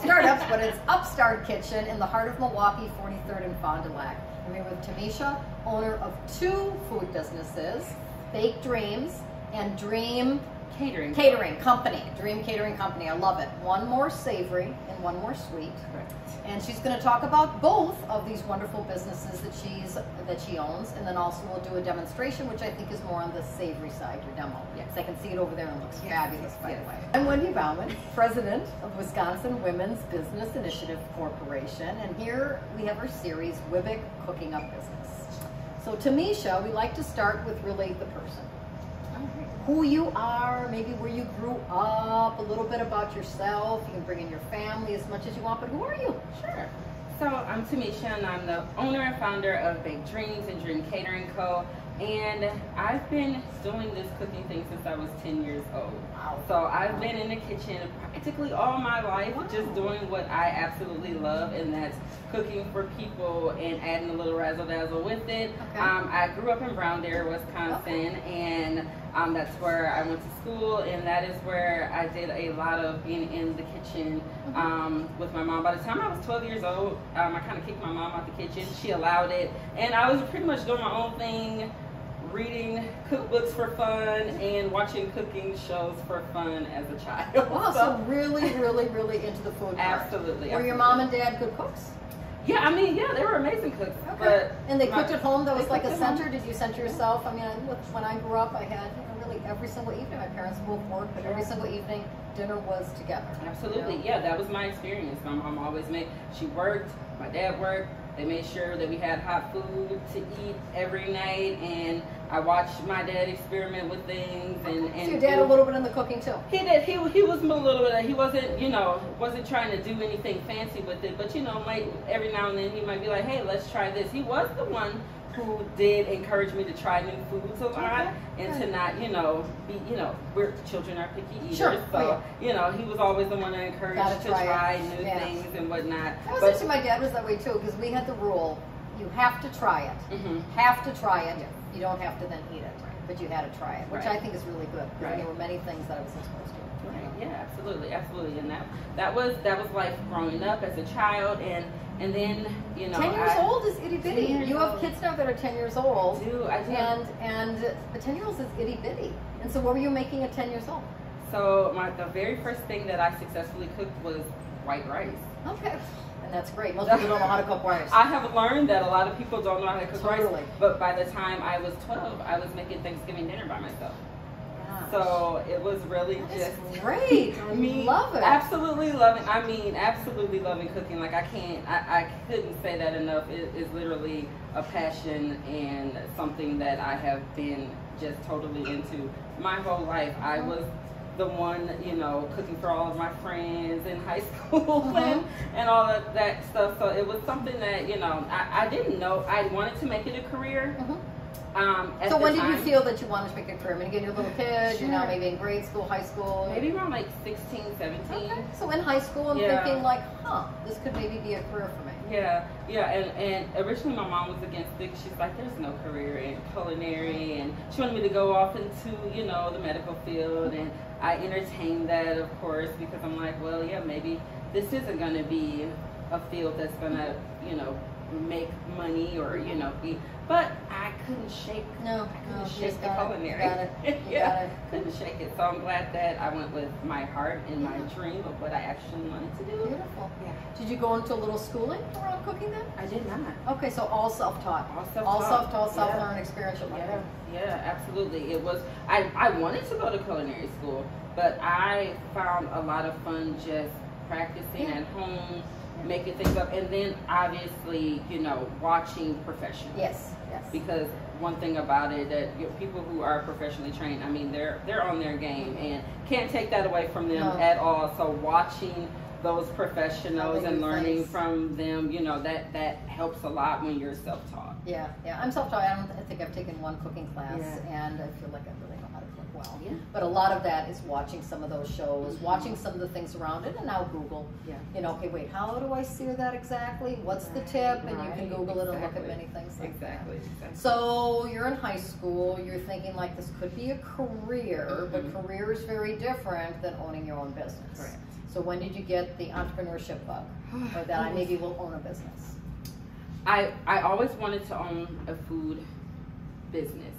about startups, but it's Upstart Kitchen in the heart of Milwaukee, 43rd and Fond du Lac. I'm here with Tamesha, owner of 2 food businesses, Baked Dreams and Dream Catering Company. Dream Catering Company, I love it. One more savory and one more sweet. Correct. And she's going to talk about both of these wonderful businesses that she owns, and then also we'll do a demonstration, which I think is more on the savory side, your demo. Yes, I can see it over there and it looks fabulous, by the way. I'm Wendy Baumann, president of Wisconsin Women's Business Initiative Corporation, and here we have our series, WWBIC Cooking Up Business. So Tamesha, we like to start with really the person. Who you are, maybe where you grew up, a little bit about yourself. You can bring in your family as much as you want, but who are you? Sure. So I'm Tamesha, and I'm the owner and founder of Baked Dreams and Dream Catering Co. And I've been doing this cooking thing since I was 10 years old. Wow. So I've been in the kitchen practically all my life, just doing what I absolutely love, and that's cooking for people and adding a little razzle-dazzle with it. Okay. I grew up in Browndare, Wisconsin, and that's where I went to school, and that is where I did a lot of being in the kitchen with my mom. By the time I was 12 years old, I kind of kicked my mom out the kitchen. She allowed it, and I was pretty much doing my own thing, reading cookbooks for fun and watching cooking shows for fun as a child. Wow, so really, really, really into the food part. Absolutely. Were your mom and dad good cooks? Yeah, I mean, yeah, they were amazing cooks. Okay. But and they cooked at home? That was like a center? Did you center yourself? I mean, when I grew up, I had really every single evening. My parents both worked, but every single evening dinner was together. Absolutely, you know? Yeah, that was my experience. My mom always she worked, my dad worked. They made sure that we had hot food to eat every night, and I watched my dad experiment with things. And so your dad a little bit in the cooking too? He did. He was a little bit. He wasn't, wasn't trying to do anything fancy with it, but every now and then he might be like, hey, let's try this. He was the one who did encourage me to try new foods a lot, and to not, be, we're children are picky eaters, so he was always the one that encouraged to try new things and whatnot. But my dad was that way too, because we had the rule: you have to try it, have to try it. You don't have to then eat it, but you had to try it, which I think is really good. There were many things that I was exposed to. Right. Yeah, absolutely, absolutely, and that was life growing up as a child, and then 10 years old is itty bitty. You have kids now that are 10 years old. I do. And a 10-year-old is itty bitty. And so what were you making at 10 years old? So the very first thing that I successfully cooked was white rice. Okay. And that's great. Most people don't know how to cook rice. I have learned that a lot of people don't know how to cook rice. But by the time I was 12, I was making Thanksgiving dinner by myself. So it was really just great. I love it. Absolutely loving. I mean, absolutely loving cooking. Like I couldn't say that enough. It is literally a passion and something that I have been just totally into my whole life. I was the one, cooking for all of my friends in high school and all of that stuff. So it was something that, I didn't know. I wanted to make it a career. So when did you feel that you wanted to make a career? I mean, again, you're a little kid, maybe in grade school, high school. Maybe around like 16, 17. Okay. So in high school and thinking like, this could maybe be a career for me. Yeah, and originally my mom was against it. She's like, there's no career in culinary, and she wanted me to go off into, the medical field, and I entertained that, of course, because I'm like, well, yeah, maybe this isn't going to be a field that's going to, make money or, but I couldn't shake, the culinary. Couldn't shake it. So I'm glad that I went with my heart and my dream of what I actually wanted to do. Beautiful. Yeah. Did you go into a little schooling around cooking then? I did not. Okay, so all self-taught. All self-taught, self-learned, experiential learning. Yeah, absolutely. It was, I wanted to go to culinary school, but I found a lot of fun just practicing at home, making things up, and then obviously, watching professionals. Yes. Because one thing about it that people who are professionally trained, I mean, they're on their game and can't take that away from them at all. So watching those professionals and learning from them, that helps a lot when you're self-taught. Yeah. I'm self-taught. I think I've taken one cooking class, and I feel like I really know how to cook well. Yeah. But a lot of that is watching some of those shows, watching some of the things around it, and now Google. Yeah. Okay, wait, how do I sear that exactly? What's the tip? And you can Google it and look at many things like that. So you're in high school, you're thinking like this could be a career, but career is very different than owning your own business. Correct. So when did you get the entrepreneurship bug, or that I maybe will own a business? I always wanted to own a food business,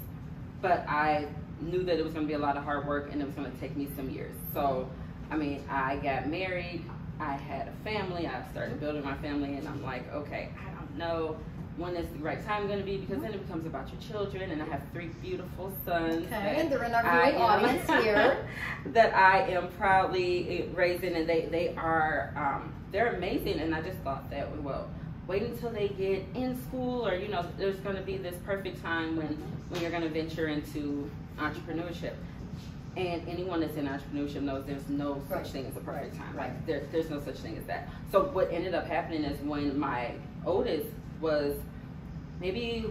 but I knew that it was going to be a lot of hard work and it was going to take me some years. So, I mean, I got married, I had a family, I started building my family, and I'm like, okay, I don't know when is the right time going to be, because then it becomes about your children, and I have 3 beautiful sons. Okay, and they're in our viewing audience here. That I am proudly raising, and they are, they're amazing, and I just thought that, well, wait until they get in school, or, you know, there's going to be this perfect time when you're going to venture into entrepreneurship. And anyone that's in entrepreneurship knows there's no such thing as a perfect time. Like, there's no such thing as that. So what ended up happening is when my oldest was maybe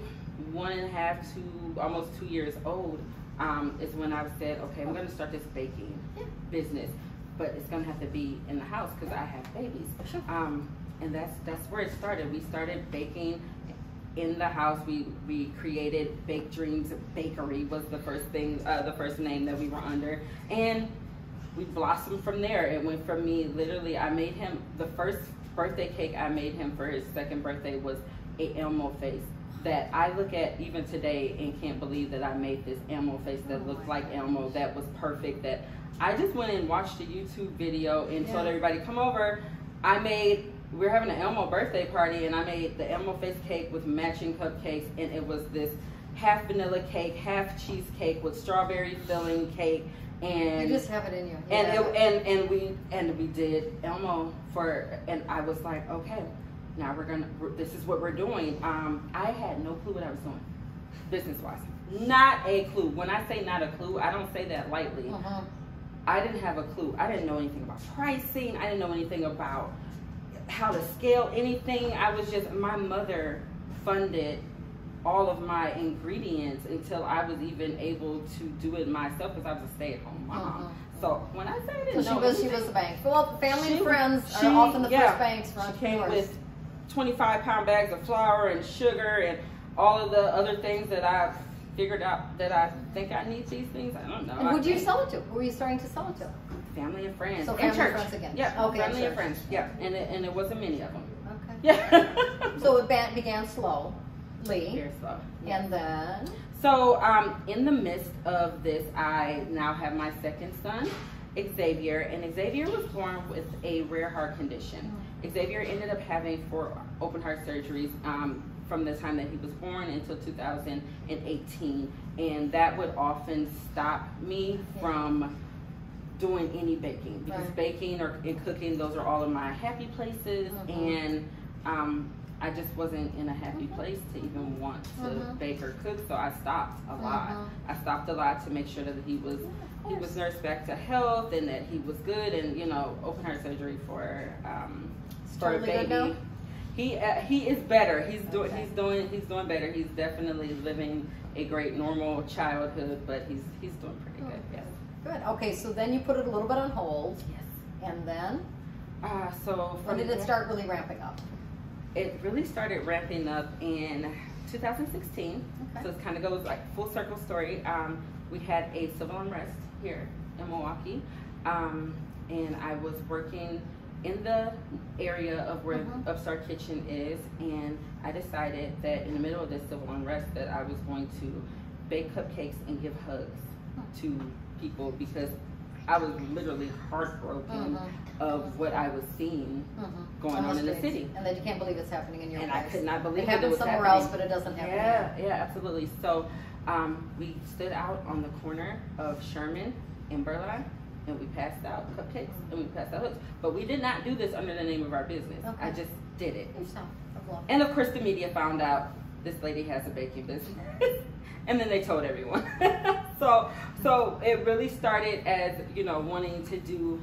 1.5 to almost 2 years old, is when I said, okay, I'm going to start this baking business, but it's going to have to be in the house because I have babies. Sure. And that's where it started. We started baking in the house. We created Baked Dreams Bakery was the first thing, the first name that we were under, and we blossomed from there. It went from me, literally, I made him, the first birthday cake I made him for his 2nd birthday was a Elmo face that I look at even today and can't believe that I made this Elmo face that looked like Elmo, that was perfect, that I just went and watched a YouTube video and told everybody, come over. We're having an Elmo birthday party, and I made the Elmo face cake with matching cupcakes, and it was this half vanilla cake, half cheesecake with strawberry filling cake, and you just have it in your head. And we did Elmo and I was like, okay, now this is what we're doing. I had no clue what I was doing, business-wise. Not a clue. When I say not a clue, I don't say that lightly. I didn't have a clue. I didn't know anything about pricing. I didn't know anything about how to scale anything. I was just, my mother funded all of my ingredients until I was even able to do it myself, because I was a stay-at-home mom. So when I say I didn't know, she was the bank. Well, family and friends are often the first banks for entrepreneurs. She came with 25-pound bags of flour and sugar and all of the other things that I figured out that I think I need these things. I don't know. And who do you sell it to? Who were you starting to sell it to? Family and friends. So family and friends again. Yeah. Okay. Family and friends. Yeah. And it wasn't many of them. Okay. Yeah. So it began slowly. Very slow. Yes. And then? So in the midst of this, I now have my 2nd son, Xavier, and Xavier was born with a rare heart condition. Xavier ended up having 4 open heart surgeries from the time that he was born until 2018, and that would often stop me from doing any baking, because baking and cooking, those are all of my happy places, and I just wasn't in a happy place to even want to bake or cook, so I stopped a lot. I stopped a lot to make sure that he was nursed back to health and that he was good, and, you know, open heart surgery for a baby. He is better. He's doing better. He's definitely living a great normal childhood, but he's doing pretty good. Yes. Good. Okay, so then you put it a little bit on hold. Yes. And then? So when did it start really ramping up? It really started ramping up in 2016. Okay. So it kind of goes like full circle story. We had a civil unrest here in Milwaukee, and I was working in the area of where Upstart Kitchen is, and I decided that in the middle of this civil unrest that I was going to bake cupcakes and give hugs to people, because I was literally heartbroken of what I was seeing going on in the city. And that you can't believe it's happening in your place. And I could not believe it happens somewhere else, but it doesn't happen here. Yeah, absolutely. So we stood out on the corner of Sherman and Burleigh, and we passed out cupcakes and we passed out hooks. But we did not do this under the name of our business. I just did it. And of course the media found out this lady has a baking business. And then they told everyone. So it really started as, you know, wanting to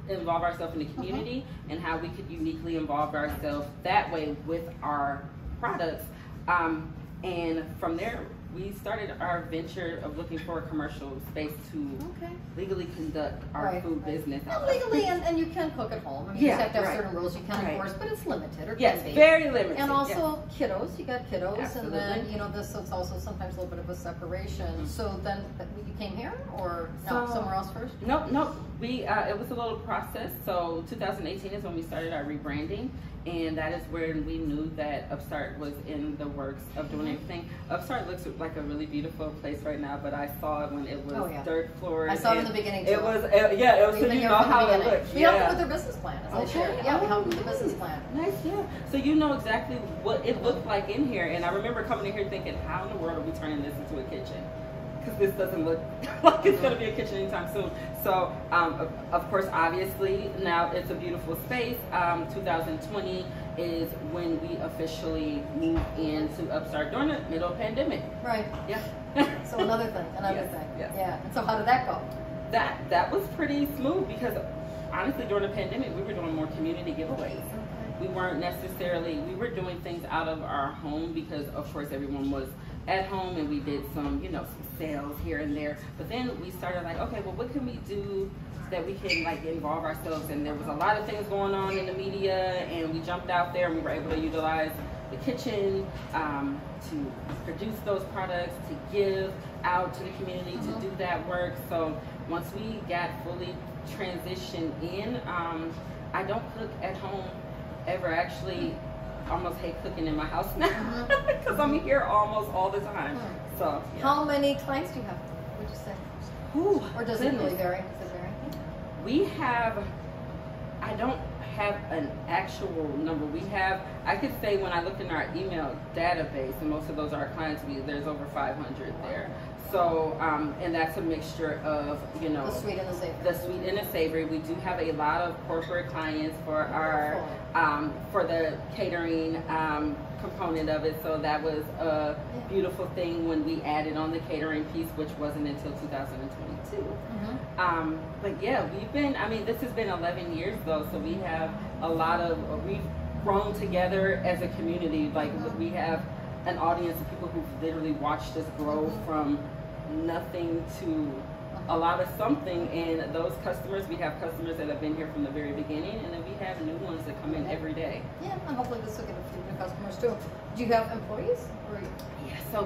involve ourselves in the community and how we could uniquely involve ourselves that way with our products. And from there, we started our venture of looking for a commercial space to legally conduct our food business. Well, legally, and you can cook at home. I mean, you just have to have certain rules you can enforce, but it's limited, or can be. Very limited. And also kiddos, you got kiddos, Absolutely. and then, you know, so it's also sometimes a little bit of a separation. So then you came here, or no, somewhere else first? Nope. It was a little process. So 2018 is when we started our rebranding, and that is when we knew that Upstart was in the works of doing everything. Upstart looks like a really beautiful place right now, but I saw it when it was third floor. I saw it in the beginning too. It was, it was, so you know how it looked. We helped with their business plan, as I shared. Yeah, we helped with the business plan. Nice, yeah. So you know exactly what it looked like in here, and I remember coming in here thinking, how in the world are we turning this into a kitchen? Because this doesn't look like it's going to be a kitchen anytime soon. So, of course, obviously, now it's a beautiful space. 2020 is when we officially moved into Upstart during the middle of pandemic. Right. Yeah. So another thing. Yes. Yeah. And so how did that go? That was pretty smooth because, honestly, during the pandemic, we were doing more community giveaways. We weren't necessarily, we were doing things out of our home because, of course, everyone was at home, and we did some, some sales here and there. But then we started like, okay, well, what can we do that we can like involve ourselves in? There was a lot of things going on in the media, and we jumped out there and we were able to utilize the kitchen to produce those products, to give out to the community, to do that work. So once we got fully transitioned in, I don't cook at home ever. Actually, almost hate cooking in my house now because I'm here almost all the time. So yeah. How many clients do you have, would you say? Ooh, or does it really vary? We have, I don't have an actual number. We have, I could say when I look in our email database, and most of those are our clients, there's over 500 there. So, and that's a mixture of, the sweet and the savory. The sweet and the savory. We do have a lot of corporate clients for our, for the catering component of it. So that was a beautiful thing when we added on the catering piece, which wasn't until 2022. But yeah, this has been 11 years though. So we have a lot of, we've grown together as a community. Like we have an audience of people who've literally watched us grow from nothing to a lot of something, and those customers, we have customers that have been here from the very beginning, and then we have new ones that come in every day. Yeah, and hopefully this will get a few new customers too. Do you have employees? Yeah, so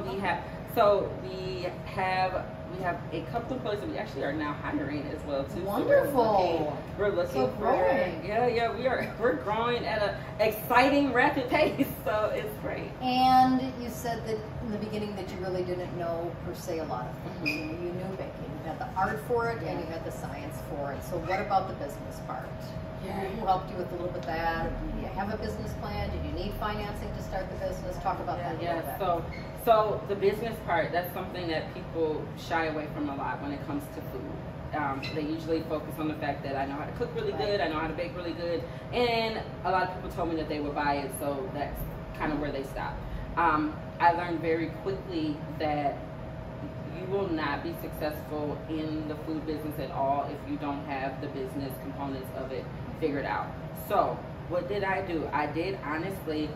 we have a couple of employees that we actually are now hiring as well too. Wonderful. So we're looking so for growing. We're growing at an exciting, rapid pace. So it's great. And you said that in the beginning that you really didn't know per se a lot of things. You knew baking. You had the art for it and you had the science for it. So what about the business part? Who helped you with a little bit of that? Did you have a business plan? Did you need financing to start the business? Talk about that a little bit. So the business part, that's something that people shy away from a lot when it comes to food. They usually focus on the fact that I know how to cook really good, I know how to bake really good, and a lot of people told me that they would buy it, so that's kind of where they stop. I learned very quickly that you will not be successful in the food business at all if you don't have the business components of it figured out. So what did I do? I did honestly,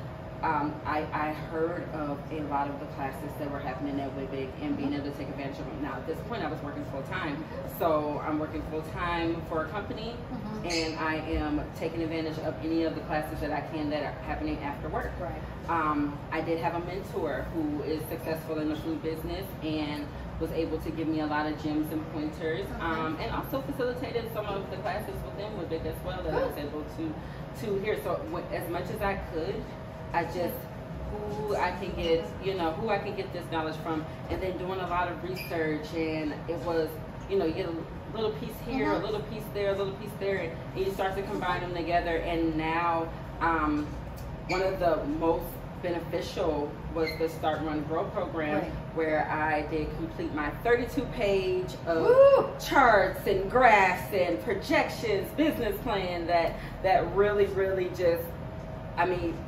I heard of a lot of the classes that were happening at WWBIC and being able to take advantage of them. Now at this point I was working full time, so I'm working full time for a company, and I am taking advantage of any of the classes that I can that are happening after work. I did have a mentor who is successful in the food business and was able to give me a lot of gems and pointers, and also facilitated some of the classes within WWBIC as well that I was able to hear. So as much as I could, I just, who I can get this knowledge from, and then doing a lot of research, and it was, you get a little piece here, a little piece there, a little piece there, and you start to combine them together. And now, one of the most beneficial was the Start, Run, Grow program, where I did complete my 32-page of charts and graphs and projections, business plan that really just,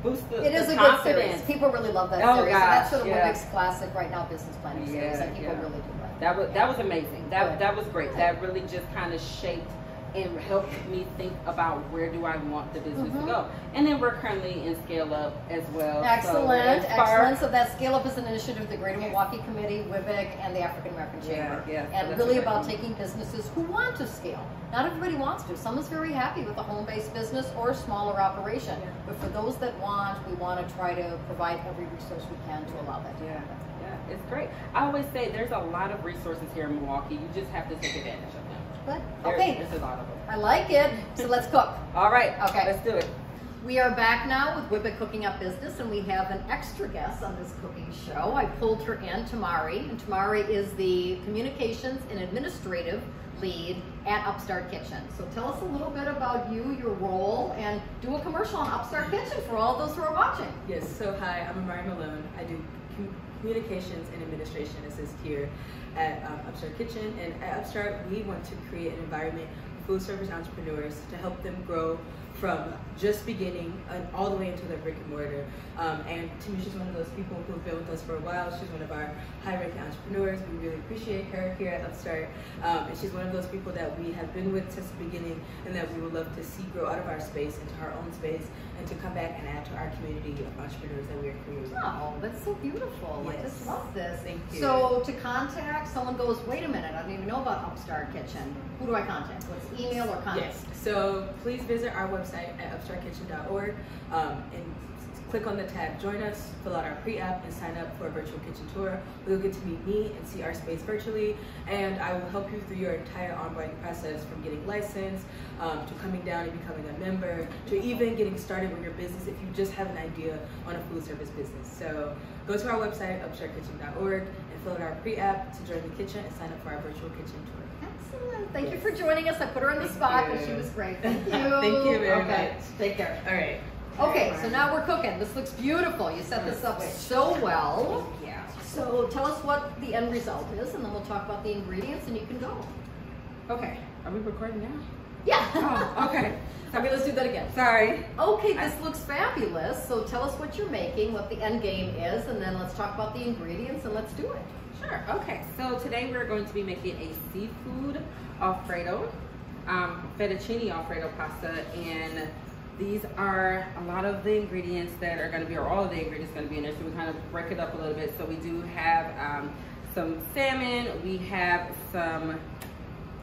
boost the confidence. It is a good series. People really love that series. Gosh, that's sort of WWBIC's classic right now business planning series, and people really do like it. That was amazing. That was great. That really just kind of shaped and helped me think about where do I want the business to go. And then we're currently in Scale Up as well. Excellent, excellent. So that Scale Up is an initiative of the Greater Milwaukee Committee, WWBIC, and the African American Chamber. And so really about taking businesses who want to scale. Not everybody wants to. Someone's very happy with a home-based business or a smaller operation. But for those that want, we want to try to provide every resource we can to allow that to happen. It's great. I always say there's a lot of resources here in Milwaukee. You just have to take advantage of them. Good. Okay. There's a lot of them. I like it. So let's cook. All right. Okay. Let's do it. We are back now with WWBIC Cooking Up Business, and we have an extra guest on this cooking show. I pulled her in, Tamari, and Tamari is the Communications and Administrative Lead at Upstart Kitchen. So tell us a little bit about you, your role, and do a commercial on Upstart Kitchen for all those who are watching. Yes, so hi, I'm Amari Malone. I do Communications and Administration Assist here at Upstart Kitchen. And at Upstart, we want to create an environment for food service entrepreneurs to help them grow from just beginning all the way into their brick and mortar. And Tamesha is one of those people who've been with us for a while. She's one of our high-ranking entrepreneurs. We really appreciate her here at Upstart. And she's one of those people that we have been with since the beginning and that we would love to see grow out of our space into our own space and to come back and add to our community of entrepreneurs that we are creating. Oh, that's so beautiful. Yes. I just love this. Thank you. So to contact, someone goes, wait a minute, I don't even know about Upstart Kitchen. Who do I contact? What's email or contact? Yes, so please visit our website at upstartkitchen.org and click on the tab Join Us, fill out our pre-app, and sign up for a virtual kitchen tour. You'll get to meet me and see our space virtually, and I will help you through your entire onboarding process, from getting licensed, to coming down and becoming a member, to even getting started with your business if you just have an idea on a food service business. So go to our website, upstartkitchen.org, and fill out our pre-app to join the kitchen and sign up for our virtual kitchen tour. Excellent. Thank you for joining us. I put her on the spot, but she was great. Thank you. Thank you very much. Take care. All right. Okay, so now we're cooking. This looks beautiful. You set this up so well. Yeah. So tell us what the end result is, and then we'll talk about the ingredients, and you can go. Okay. Are we recording now? Yeah. Oh, okay. Okay, let's do that again. Sorry. Okay, this looks fabulous. So tell us what you're making, what the end game is, and then let's talk about the ingredients, and let's do it. Sure. Okay. So today we're going to be making a seafood Alfredo, fettuccine Alfredo pasta, and these are a lot of the ingredients that are going to be, or all of the ingredients going to be in there. So we kind of break it up a little bit. So we do have some salmon. We have some.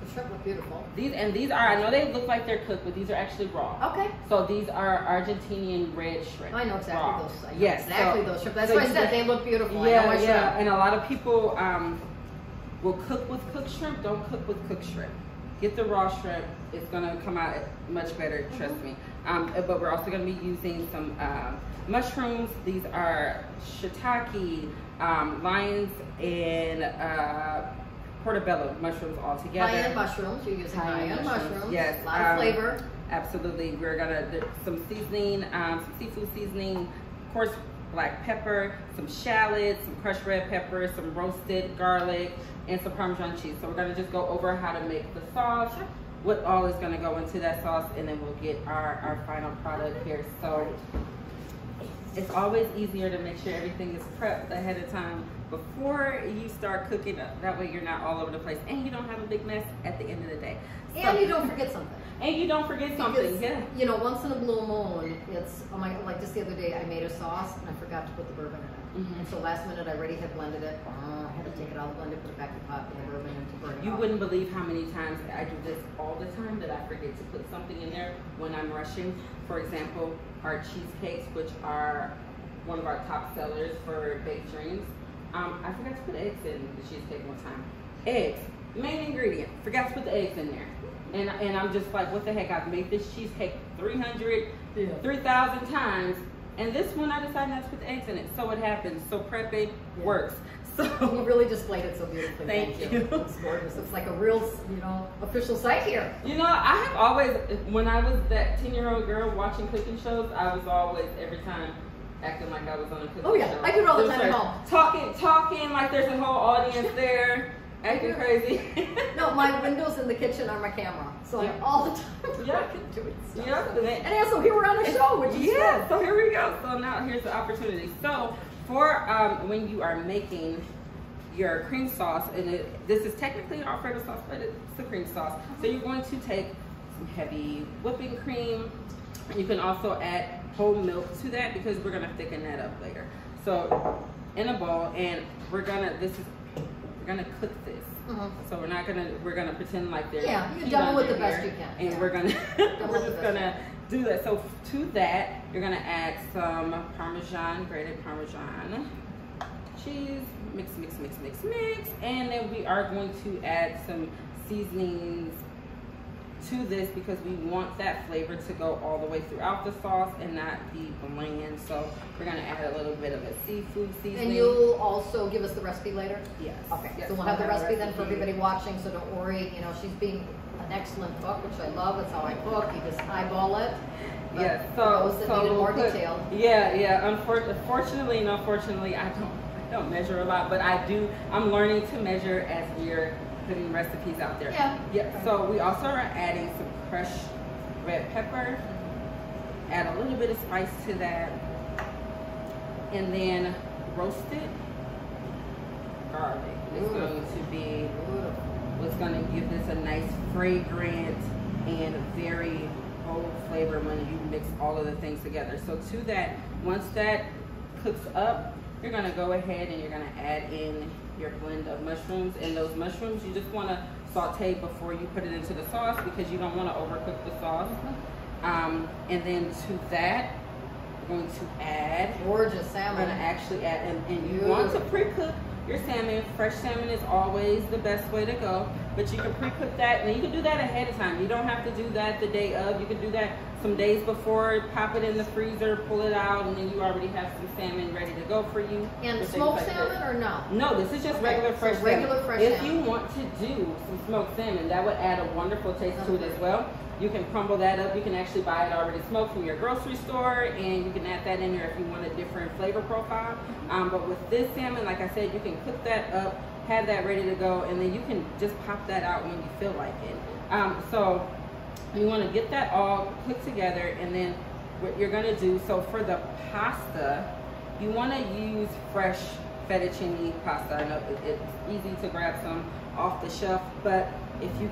The shrimp look beautiful. These are, I know they look like they're cooked, but these are actually raw. Okay. So these are Argentinian red shrimp. I know exactly raw. those. I know yes, exactly so, those shrimp. That's so why I said they look beautiful. Yeah, I know my yeah. shrimp. And a lot of people will cook with cooked shrimp. Don't cook with cooked shrimp. Get the raw shrimp. It's gonna come out much better. Trust me. But we're also going to be using some mushrooms. These are shiitake, lions, and portobello mushrooms all together. High-end mushrooms. You're using high-end mushrooms. Yes. A lot of flavor. Absolutely. We're going to do some seasoning, some seafood seasoning, of course, black pepper, some shallots, some crushed red pepper, some roasted garlic, and some Parmesan cheese. So we're going to just go over how to make the sauce. Sure. What all is going to go into that sauce, and then we'll get our final product here. So it's always easier to make sure everything is prepped ahead of time before you start cooking. That way you're not all over the place, and you don't have a big mess at the end of the day. So, And you don't forget something. And you don't forget something. Because, yeah. you know, once in a blue moon, it's, oh my, like just the other day, I made a sauce and I forgot to put the bourbon in it. And so last minute, I already had blended it. I had to take it out of the blender, put it back in the pot, put the bourbon in to burn it You off. wouldn't believe how many times I do this all the time, that I forget to put something in there when I'm rushing. For example, our cheesecakes, which are one of our top sellers for baked dreams. I forgot to put eggs in the cheesecake one time. Eggs, main ingredient. Forgot to put the eggs in there. And I'm just like, what the heck? I've made this cheesecake 3,000 times. And this one, I decided not to put the eggs in it. So it happens. So prepping works. So you really displayed it so beautifully. Thank you. It looks gorgeous. It's like a real, you know, official site here. You know, I have always, when I was that 10-year-old girl watching cooking shows, I was always, every time, acting like I was on a cooking show. Oh yeah, I do it all the time at home. Talking like there's a whole audience there, acting crazy. No, my windows in the kitchen are my camera. So Yeah. all the time I can do it. Stuff. Yep. And also here we're on a show, which is fun. So here we go. So now here's the opportunity. So for when you are making your cream sauce, and this is technically an Alfredo sauce, but it's the cream sauce. So you're going to take some heavy whipping cream. You can also add whole milk to that because we're gonna thicken that up later. So in a bowl, and we're gonna cook this. So we're gonna pretend like there's you demo it the best you can. and we're just gonna do that. So to that, you're gonna add some grated Parmesan cheese, mix, and then we are going to add some seasonings to this because we want that flavor to go all the way throughout the sauce and not be bland. So we're gonna add a little bit of a seafood seasoning. And you'll also give us the recipe later? Yes. Okay, yes, so we'll have the recipe then for everybody watching, so don't worry. You know, she's being an excellent cook, which I love. That's how I cook. You just eyeball it. Yeah, so needed more detail. Yeah. Unfortunately and unfortunately, I don't measure a lot, but I'm learning to measure as we're putting recipes out there. Yeah. So we also are adding some crushed red pepper. Add a little bit of spice to that, and then roasted garlic. It's going to be what's going to give this a nice fragrant and very bold flavor when you mix all of the things together. So to that, once that cooks up, you're going to go ahead and you're going to add in your blend of mushrooms. And those mushrooms you just want to saute before you put it into the sauce because you don't want to overcook the sauce. And then to that, we're going to add gorgeous salmon. We're going to actually add, and you want to pre-cook your salmon. Fresh salmon is always the best way to go, but you can pre-cook that, and you can do that ahead of time. You don't have to do that the day of. You can do that some days before, pop it in the freezer, pull it out, and then you already have some salmon ready to go for you. And smoked salmon or no? No, this is just regular fresh salmon. If you want to do some smoked salmon, that would add a wonderful taste to it as well. You can crumble that up. You can actually buy it already smoked from your grocery store, and you can add that in there if you want a different flavor profile. But with this salmon, like I said, you can cook that up, have that ready to go, and then you can just pop that out when you feel like it. So you want to get that all put together, and then what you're going to do, so for the pasta, you want to use fresh fettuccine pasta. I know it's easy to grab some off the shelf, but if you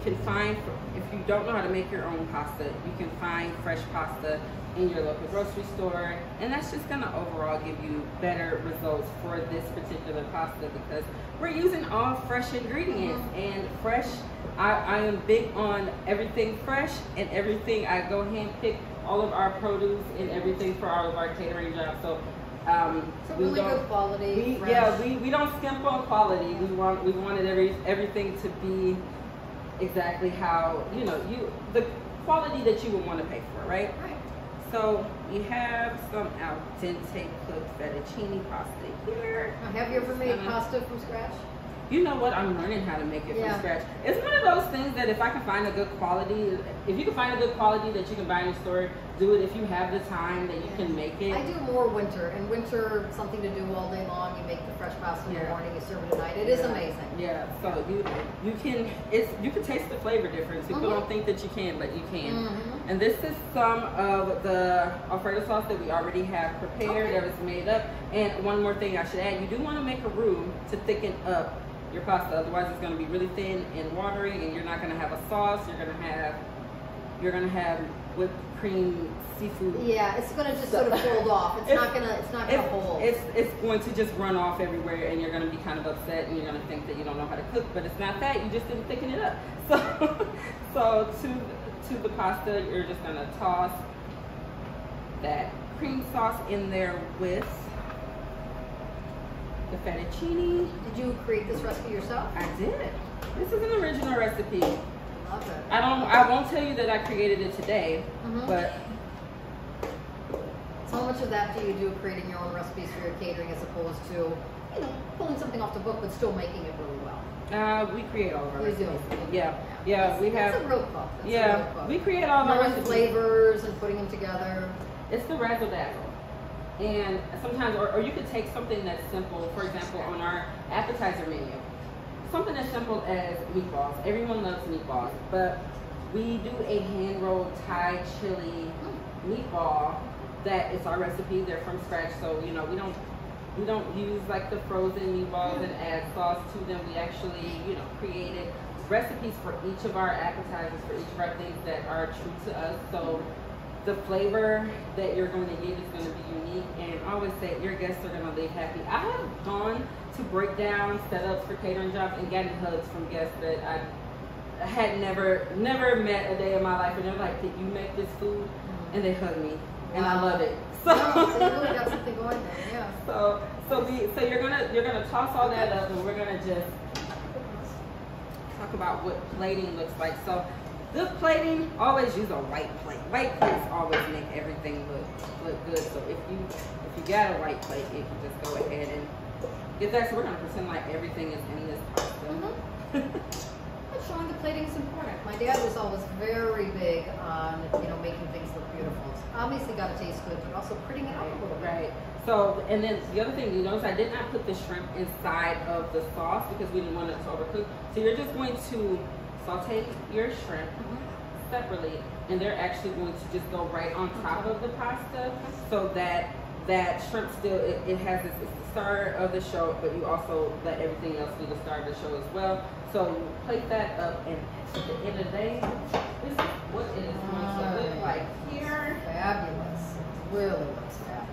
don't know how to make your own pasta, you can find fresh pasta in your local grocery store, and that's just going to overall give you better results for this particular pasta because we're using all fresh ingredients. And fresh, I am big on everything fresh and everything. I go hand pick all of our produce and everything for all of our catering jobs. So really good quality. We don't skimp on quality. We wanted everything to be exactly how the quality that you would want to pay for, right? Right. So we have some al dente cooked fettuccine pasta here. Have you ever made pasta from scratch? You know what? I'm learning how to make it from scratch. It's one of those things that if I can find a good quality, if you can find a good quality that you can buy in the store, do it. If you have the time that you can make it. I do more winter. In winter, something to do all day long. You make the fresh pasta in the morning, you serve it at night. It is amazing. Yeah. So you can taste the flavor difference. People don't think that you can, but you can. And this is some of the Alfredo sauce that we already have prepared, that was made up. And one more thing I should add, you do want to make a roux to thicken up your pasta, otherwise it's going to be really thin and watery, and you're not going to have a sauce. You're going to have whipped cream, seafood. Yeah, it's going to just sort of fold off. It's not going to hold. It's going to just run off everywhere, and you're going to be kind of upset, and you're going to think that you don't know how to cook, but it's not that. You just didn't thicken it up. So to the pasta, you're just going to toss that cream sauce in there with the fettuccine. Did you create this recipe yourself? I did. This is an original recipe. Love it. I won't tell you that I created it today, but so how much of that do you do creating your own recipes for your catering as opposed to, pulling something off the book but still making it really well? We create all of our recipes. Yeah. We have. It's a real cook. We create all of our recipes. Flavors and putting them together. It's the razzle dazzle. And sometimes, or you could take something that's simple, for example, on our appetizer menu. Something as simple as meatballs. Everyone loves meatballs, but we do a hand-rolled Thai chili meatball that is our recipe. They're from scratch, so we don't use like the frozen meatballs and add sauce to them. We actually, created recipes for each of our appetizers, for each of our things that are true to us. So the flavor that you're going to get is going to be unique, and I always say your guests are going to leave happy. I have gone to break down setups for catering jobs and gotten hugs from guests that I had never met a day in my life, and they're like, "Did you make this food?" And they hug me, and I love it. So, so you really got something going there, yeah. So you're gonna toss all that up, and we're gonna just talk about what plating looks like. So Good plating, always use a white plate. White plates always make everything look good. So if you got a white plate, you can just go ahead and get that. So we're gonna pretend like everything is in this pasta. But showing the plating is important. My dad was always very big on, you know, making things look beautiful. It's obviously got to taste good, but also prettying it up a little bit. Right. So, and then the other thing you notice, I did not put the shrimp inside of the sauce because we didn't want it to overcook. So you're just going to saute your shrimp separately, and they're actually going to just go right on top of the pasta, so that shrimp still, it has this, it's the star of the show, but you also let everything else do the star of the show as well. So you plate that up, and at the end of the day, this is what it is going to look like here. Fabulous. It really looks fabulous.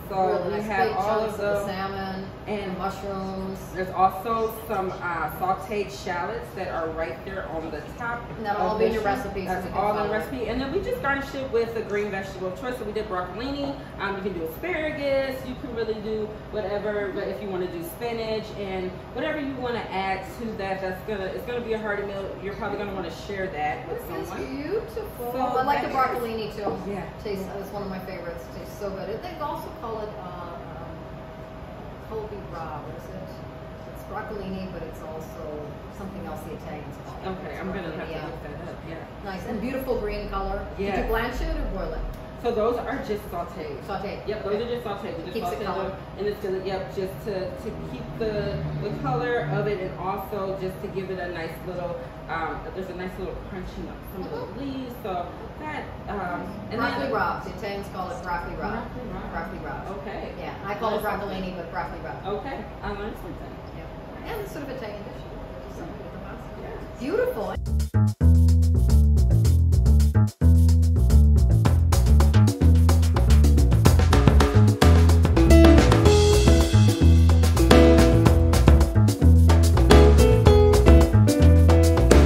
So really we nice. have Big all chunks of the salmon and mushrooms. There's also some sauteed shallots that are right there on the top. And that'll all be in your recipe. That's all in the recipe. And then we just garnish it with a green vegetable of choice. So we did broccolini. You can do asparagus. You can really do whatever. But if you want to do spinach and whatever you want to add to that, it's gonna be a hearty meal. You're probably gonna want to share that with It's someone. beautiful. So I like the broccolini too. Yeah. It's one of my favorites. It tastes so good. They also call it Colby Raw. What is it? It's broccolini, but it's also something else the Italians call it. Okay, I'm gonna have to look that up. Yeah. Nice and beautiful green color. Yeah. Did you blanch it or boil it? So those are just sauteed. Sauteed. Yep, those are just sauteed. We just Keeps the sauteed color. them, and it's gonna, just to keep the color of it, and also just to give it a nice little there's a nice little crunch in some of the leaves. So that and Broccoli then rabe. The Italians call it broccoli rabe. Broccoli rabe. Broccoli rabe. Okay. Yeah, I call it broccolini, but broccoli rabe. Okay, I learned something. Yeah. And it's sort of Italian dish. Just something with the pasta. Yeah. Beautiful.